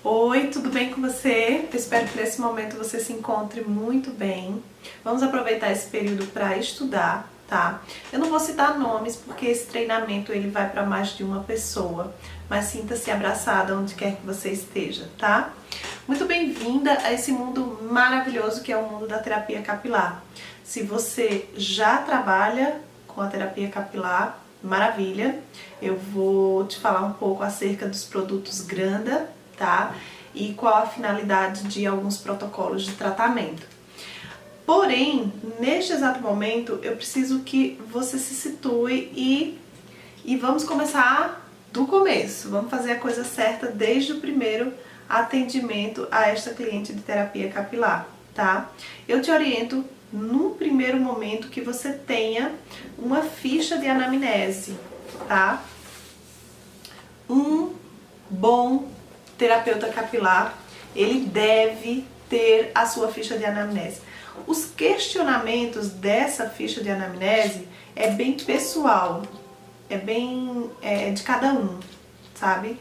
Oi, tudo bem com você? Eu espero que nesse momento você se encontre muito bem. Vamos aproveitar esse período para estudar, tá? Eu não vou citar nomes porque esse treinamento ele vai para mais de uma pessoa, mas sinta-se abraçada onde quer que você esteja, tá? Muito bem-vinda a esse mundo maravilhoso que é o mundo da terapia capilar. Se você já trabalha com a terapia capilar, maravilha! Eu vou te falar um pouco acerca dos produtos Granda, tá? E qual a finalidade de alguns protocolos de tratamento. Porém, neste exato momento, eu preciso que você se situe e vamos começar do começo. Vamos fazer a coisa certa desde o primeiro atendimento a esta cliente de terapia capilar, tá? Eu te oriento no primeiro momento que você tenha uma ficha de anamnese, tá? Um bom terapeuta capilar, ele deve ter a sua ficha de anamnese. Os questionamentos dessa ficha de anamnese é bem pessoal, é bem de cada um, sabe?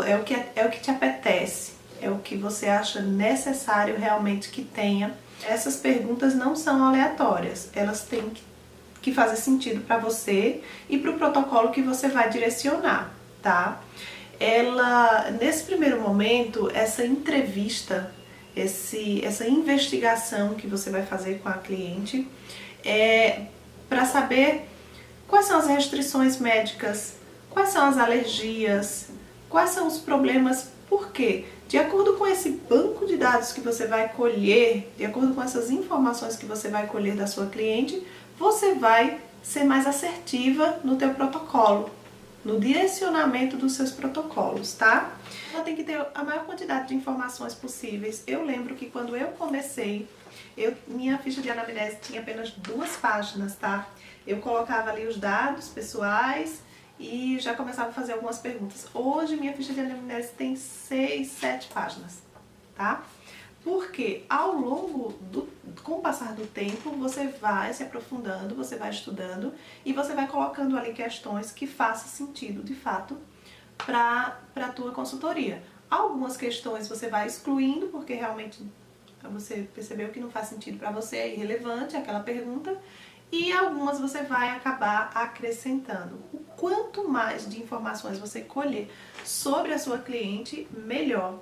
É o que te apetece, é o que você acha necessário realmente que tenha. Essas perguntas não são aleatórias, elas têm que fazer sentido para você e para o protocolo que você vai direcionar, tá? Nesse primeiro momento, essa entrevista, essa investigação que você vai fazer com a cliente é para saber quais são as restrições médicas, quais são as alergias, quais são os problemas, por quê? De acordo com esse banco de dados que você vai colher, de acordo com essas informações que você vai colher da sua cliente, você vai ser mais assertiva no teu protocolo, no direcionamento dos seus protocolos, tá? Ela tem que ter a maior quantidade de informações possíveis. Eu lembro que quando eu comecei, minha ficha de anamnese tinha apenas 2 páginas, tá? Eu colocava ali os dados pessoais e já começava a fazer algumas perguntas. Hoje minha ficha de anamnese tem 6, 7 páginas, tá? Porque com o passar do tempo, você vai se aprofundando, você vai estudando e você vai colocando ali questões que façam sentido, de fato, para a tua consultoria. Algumas questões você vai excluindo, porque realmente você percebeu que não faz sentido para você, é irrelevante aquela pergunta, e algumas você vai acabar acrescentando. O quanto mais de informações você colher sobre a sua cliente, melhor.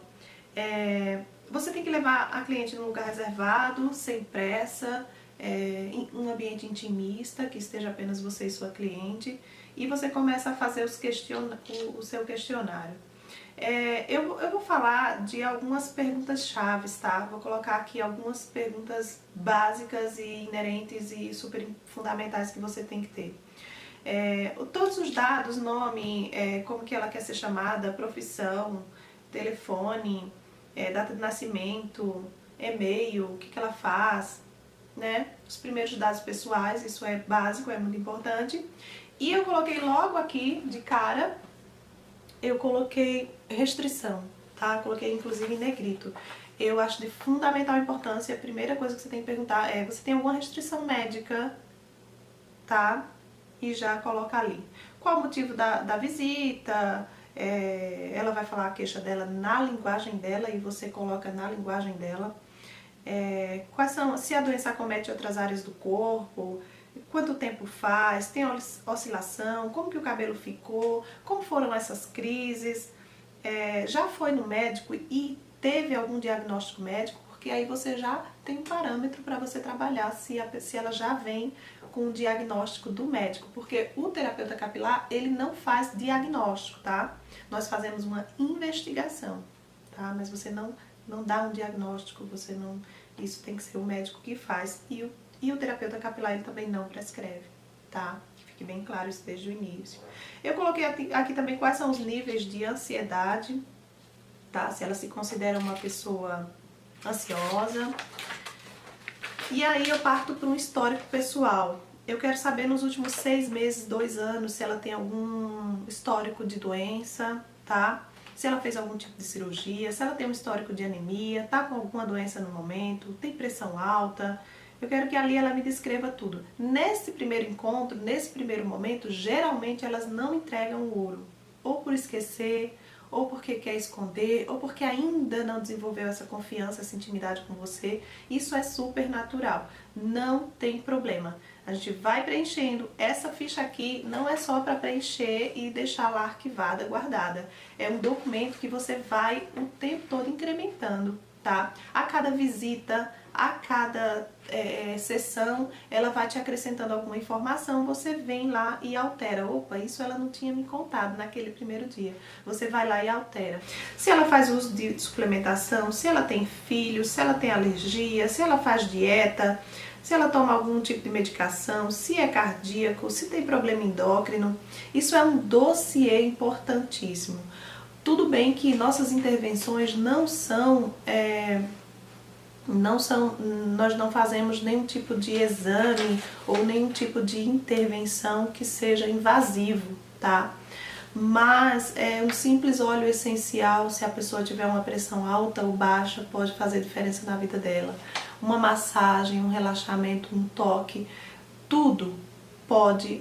Você tem que levar a cliente num lugar reservado, sem pressa, em um ambiente intimista, que esteja apenas você e sua cliente, e você começa a fazer o seu questionário. Eu vou falar de algumas perguntas chaves, tá? Vou colocar aqui algumas perguntas básicas e inerentes e super fundamentais que você tem que ter. Todos os dados, nome, como que ela quer ser chamada, profissão, telefone, data de nascimento, e-mail, o que ela faz, né? Os primeiros dados pessoais, isso é básico, é muito importante. E eu coloquei logo aqui, de cara, eu coloquei restrição, tá? Coloquei inclusive em negrito. Eu acho de fundamental importância, a primeira coisa que você tem que perguntar é: você tem alguma restrição médica, tá? E já coloca ali. Qual o motivo da visita? Ela vai falar a queixa dela na linguagem dela e você coloca na linguagem dela. Se a doença acomete outras áreas do corpo, quanto tempo faz, tem oscilação, como que o cabelo ficou, como foram essas crises, já foi no médico e teve algum diagnóstico médico, porque aí você já tem um parâmetro para você trabalhar se ela já vem com o diagnóstico do médico, porque o terapeuta capilar, ele não faz diagnóstico, tá? Nós fazemos uma investigação, tá? Mas você não dá um diagnóstico, isso tem que ser o médico que faz, e o terapeuta capilar, ele também não prescreve, tá? Que fique bem claro isso desde o início. Eu coloquei aqui também quais são os níveis de ansiedade, tá? Se ela se considera uma pessoa ansiosa. E aí eu parto para um histórico pessoal. Eu quero saber nos últimos 6 meses, 2 anos, se ela tem algum histórico de doença, tá? Se ela fez algum tipo de cirurgia, se ela tem um histórico de anemia, tá com alguma doença no momento, tem pressão alta. Eu quero que ali ela me descreva tudo. Nesse primeiro encontro, nesse primeiro momento, geralmente elas não entregam o ouro. Ou por esquecer, ou porque quer esconder, ou porque ainda não desenvolveu essa confiança, essa intimidade com você, isso é super natural, não tem problema. A gente vai preenchendo. Essa ficha aqui não é só para preencher e deixar lá arquivada, guardada. É um documento que você vai o tempo todo incrementando, tá? A cada visita, a cada sessão, ela vai te acrescentando alguma informação, você vem lá e altera. Opa, isso ela não tinha me contado naquele primeiro dia. Você vai lá e altera. Se ela faz uso de suplementação, se ela tem filhos, se ela tem alergia, se ela faz dieta, se ela toma algum tipo de medicação, se é cardíaco, se tem problema endócrino, isso é um dossiê importantíssimo. Tudo bem que nossas intervenções nós não fazemos nenhum tipo de exame ou nenhum tipo de intervenção que seja invasivo, tá? Mas um simples óleo essencial, se a pessoa tiver uma pressão alta ou baixa, pode fazer diferença na vida dela. Uma massagem, um relaxamento, um toque, tudo pode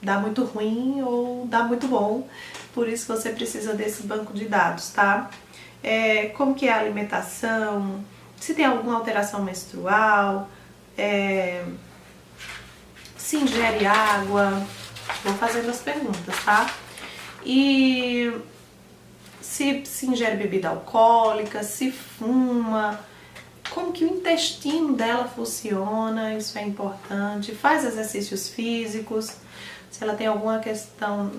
dar muito ruim ou dar muito bom. Por isso você precisa desse banco de dados, tá? Como que é a alimentação, se tem alguma alteração menstrual, se ingere água, vou fazendo as perguntas, tá? E se ingere bebida alcoólica, se fuma, como que o intestino dela funciona, isso é importante. Faz exercícios físicos, se ela tem alguma questão,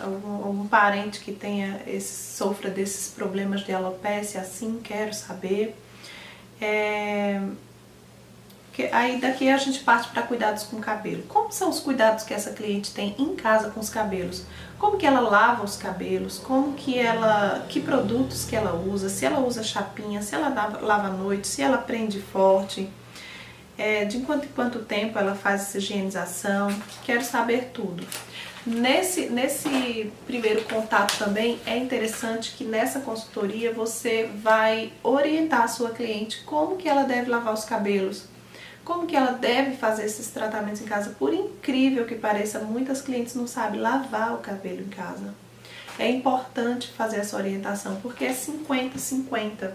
algum parente que sofra desses problemas de alopecia, assim, quero saber. Aí daqui a gente parte para cuidados com o cabelo. Como são os cuidados que essa cliente tem em casa com os cabelos? Como que ela lava os cabelos? Que produtos que ela usa? Se ela usa chapinha, se ela lava à noite, se ela prende forte? De quanto em quanto tempo ela faz essa higienização? Quero saber tudo. Nesse primeiro contato também é interessante que nessa consultoria você vai orientar a sua cliente como que ela deve lavar os cabelos, como que ela deve fazer esses tratamentos em casa. Por incrível que pareça, muitas clientes não sabem lavar o cabelo em casa. É importante fazer essa orientação, porque é 50-50.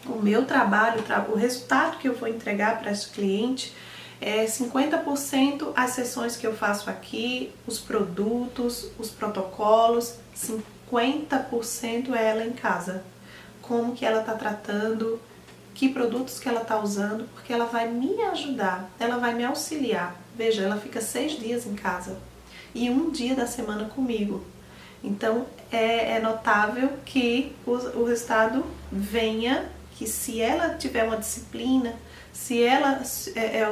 O meu trabalho, o resultado que eu vou entregar para esse cliente é 50% as sessões que eu faço aqui, os produtos, os protocolos, 50% é ela em casa. Como que ela está tratando, que produtos que ela está usando, porque ela vai me ajudar, ela vai me auxiliar. Veja, ela fica 6 dias em casa e 1 dia da semana comigo. Então é notável que o resultado venha, que se ela tiver uma disciplina, se ela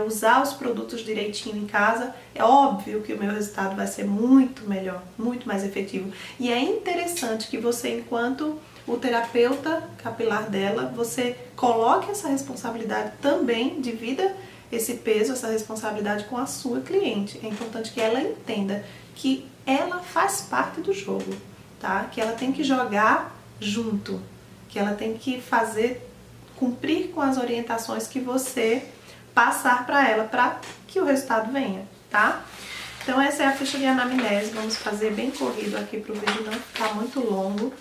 usar os produtos direitinho em casa, é óbvio que o meu resultado vai ser muito melhor, muito mais efetivo. E é interessante que você, enquanto o terapeuta capilar dela, você coloque essa responsabilidade também, divida esse peso, essa responsabilidade com a sua cliente. É importante que ela entenda que ela faz parte do jogo, tá? Que ela tem que jogar junto, que ela tem que cumprir com as orientações que você passar para ela, para que o resultado venha, tá? Então essa é a ficha de anamnese, vamos fazer bem corrido aqui para o vídeo não ficar muito longo.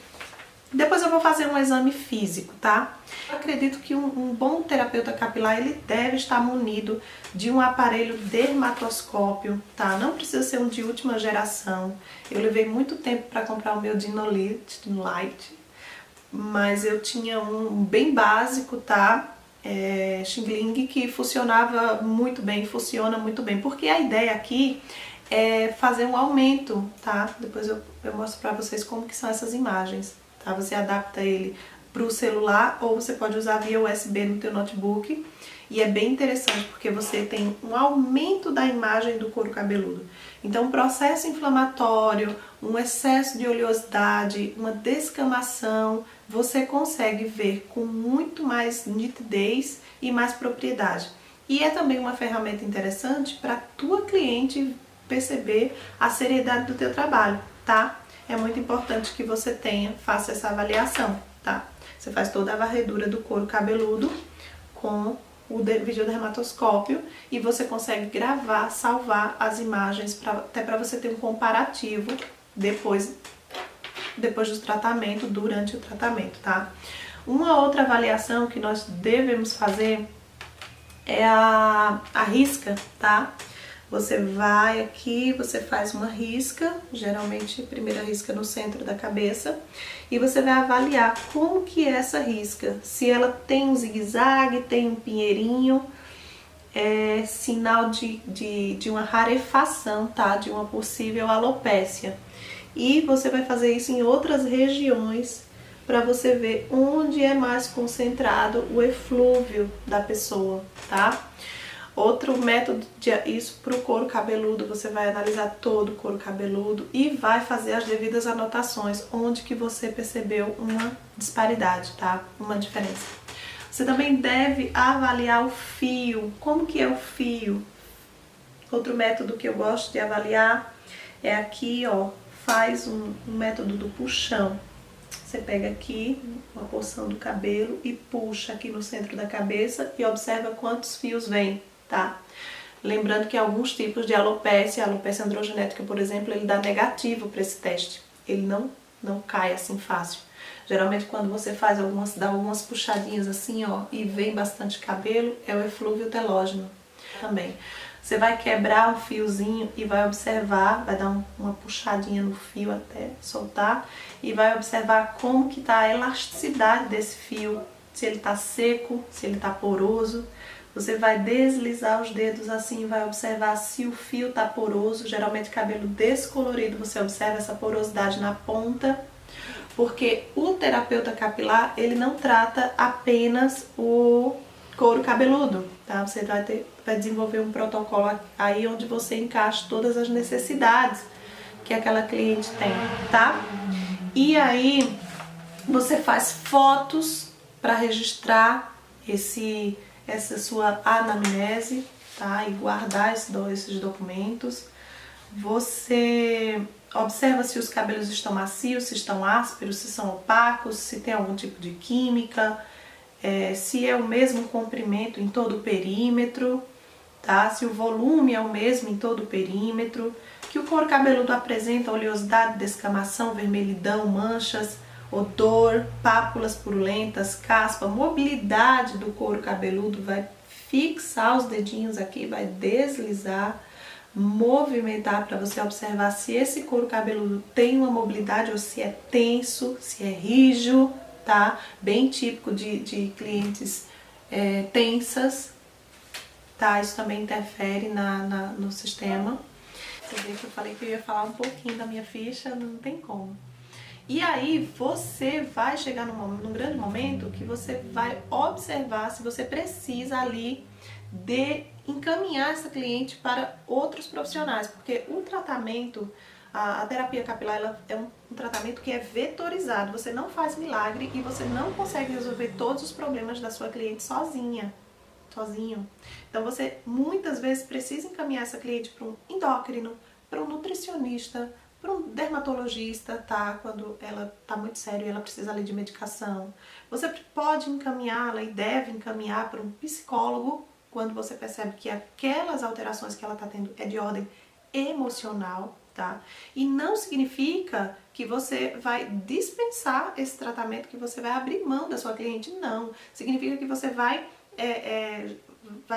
Depois eu vou fazer um exame físico, tá? Eu acredito que um bom terapeuta capilar, ele deve estar munido de um aparelho dermatoscópio, tá? Não precisa ser um de última geração. Eu levei muito tempo para comprar o meu Dinolite, mas eu tinha um bem básico, tá? Xing-Ling, que funcionava muito bem, funciona muito bem. Porque a ideia aqui é fazer um aumento, tá? Depois eu mostro pra vocês como que são essas imagens, tá? Você adapta ele pro celular ou você pode usar via USB no teu notebook. E é bem interessante porque você tem um aumento da imagem do couro cabeludo. Então, um processo inflamatório, um excesso de oleosidade, uma descamação, você consegue ver com muito mais nitidez e mais propriedade. E é também uma ferramenta interessante para a tua cliente perceber a seriedade do teu trabalho, tá? É muito importante que você faça essa avaliação, tá? Você faz toda a varredura do couro cabeludo com o videodermatoscópio e você consegue gravar, salvar as imagens, até para você ter um comparativo depois depois do tratamento, durante o tratamento, tá? Uma outra avaliação que nós devemos fazer é a risca, tá? Você vai aqui, você faz uma risca, geralmente a primeira risca no centro da cabeça, e você vai avaliar como que é essa risca. Se ela tem um zigue-zague, tem um pinheirinho, é sinal de uma rarefação, tá? De uma possível alopécia. E você vai fazer isso em outras regiões para você ver onde é mais concentrado o eflúvio da pessoa, tá? Outro método isso para o couro cabeludo, você vai analisar todo o couro cabeludo e vai fazer as devidas anotações onde que você percebeu uma disparidade, tá? Uma diferença. Você também deve avaliar o fio. Como que é o fio? Outro método que eu gosto de avaliar é aqui, ó, faz um método do puxão. Você pega aqui uma porção do cabelo e puxa aqui no centro da cabeça e observa quantos fios vem, tá? Lembrando que alguns tipos de alopecia, a alopecia androgenética, por exemplo, ele dá negativo para esse teste. Ele não cai assim fácil. Geralmente quando você dá algumas puxadinhas assim, ó, e vem bastante cabelo, é o eflúvio telógeno também. Você vai quebrar um fiozinho e vai observar, vai dar uma puxadinha no fio até soltar e vai observar como que tá a elasticidade desse fio, se ele tá seco, se ele tá poroso. Você vai deslizar os dedos assim e vai observar se o fio tá poroso. Geralmente cabelo descolorido, você observa essa porosidade na ponta, porque o terapeuta capilar, ele não trata apenas o couro cabeludo, tá? Você vai desenvolver um protocolo aí onde você encaixa todas as necessidades que aquela cliente tem, tá? E aí você faz fotos para registrar essa sua anamnese, tá? E guardar esses documentos. Você observa se os cabelos estão macios, se estão ásperos, se são opacos, se tem algum tipo de química, se é o mesmo comprimento em todo o perímetro, tá? Se o volume é o mesmo em todo o perímetro, que o couro cabeludo apresenta oleosidade, descamação, vermelhidão, manchas, odor, pápulas purulentas, caspa, mobilidade do couro cabeludo, vai fixar os dedinhos aqui, vai deslizar, movimentar para você observar se esse couro cabeludo tem uma mobilidade ou se é tenso, se é rígido, tá? Bem típico de clientes tensas, tá? Isso também interfere no sistema. Você vê que eu falei que eu ia falar um pouquinho da minha ficha, não tem como. E aí você vai chegar num grande momento que você vai observar se você precisa ali de encaminhar essa cliente para outros profissionais, porque o tratamento, a terapia capilar, ela é um tratamento que é vetorizado. Você não faz milagre e você não consegue resolver todos os problemas da sua cliente sozinho. Então você muitas vezes precisa encaminhar essa cliente para um endócrino, para um nutricionista, para um dermatologista, tá? Quando ela tá muito séria e ela precisa ali de medicação. Você pode encaminhá-la e deve encaminhar para um psicólogo quando você percebe que aquelas alterações que ela tá tendo é de ordem emocional, tá? E não significa que você vai dispensar esse tratamento, que você vai abrir mão da sua cliente, não. Significa que você vai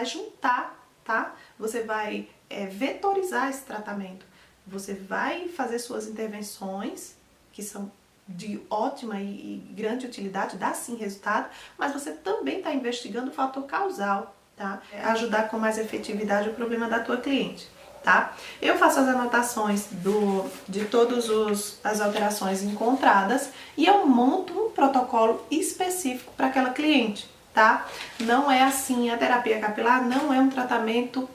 juntar, tá? Você vai vetorizar esse tratamento. Você vai fazer suas intervenções, que são de ótima e grande utilidade, dá sim resultado, mas você também está investigando o fator causal, tá? Ajudar com mais efetividade o problema da tua cliente, tá? Eu faço as anotações de todas as alterações encontradas e eu monto um protocolo específico para aquela cliente, tá? Não é assim, a terapia capilar não é um tratamento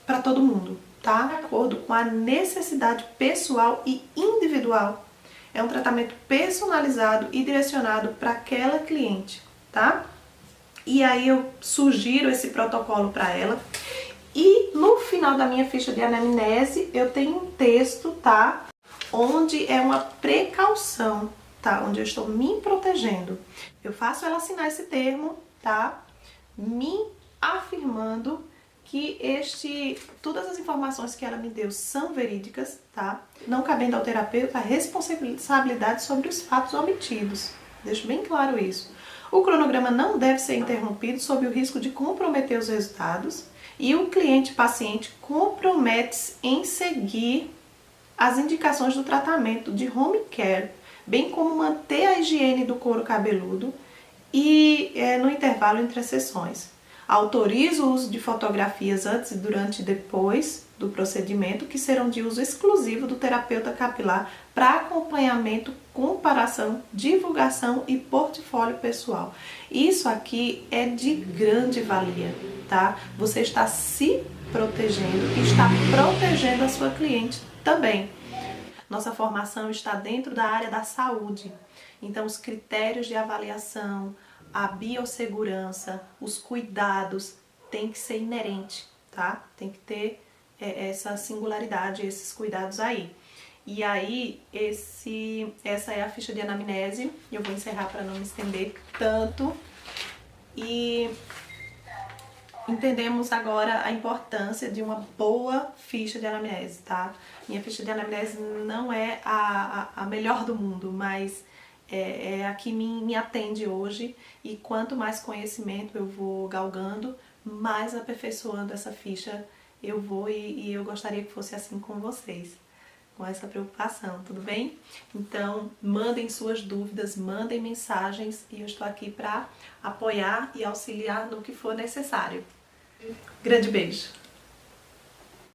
para todo mundo, tá? De acordo com a necessidade pessoal e individual. É um tratamento personalizado e direcionado para aquela cliente, tá? E aí eu sugiro esse protocolo para ela. E no final da minha ficha de anamnese, eu tenho um texto, tá? Onde é uma precaução, tá? Onde eu estou me protegendo. Eu faço ela assinar esse termo, tá? Me afirmando que todas as informações que ela me deu são verídicas, tá? Não cabendo ao terapeuta a responsabilidade sobre os fatos omitidos. Deixo bem claro isso. O cronograma não deve ser interrompido sob o risco de comprometer os resultados e o cliente-paciente compromete-se em seguir as indicações do tratamento de home care, bem como manter a higiene do couro cabeludo e no intervalo entre as sessões. Autoriza o uso de fotografias antes, durante e depois do procedimento, que serão de uso exclusivo do terapeuta capilar para acompanhamento, comparação, divulgação e portfólio pessoal. Isso aqui é de grande valia, tá? Você está se protegendo e está protegendo a sua cliente também. Nossa formação está dentro da área da saúde, então os critérios de avaliação, a biossegurança, os cuidados tem que ser inerente, tá? Tem que ter essa singularidade, esses cuidados aí. E aí, essa é a ficha de anamnese. Eu vou encerrar para não me estender tanto. E entendemos agora a importância de uma boa ficha de anamnese, tá? Minha ficha de anamnese não é a melhor do mundo, mas é a que me atende hoje, e quanto mais conhecimento eu vou galgando, mais aperfeiçoando essa ficha eu vou, e eu gostaria que fosse assim com vocês, com essa preocupação, tudo bem? Então, mandem suas dúvidas, mandem mensagens, e eu estou aqui para apoiar e auxiliar no que for necessário. Grande beijo!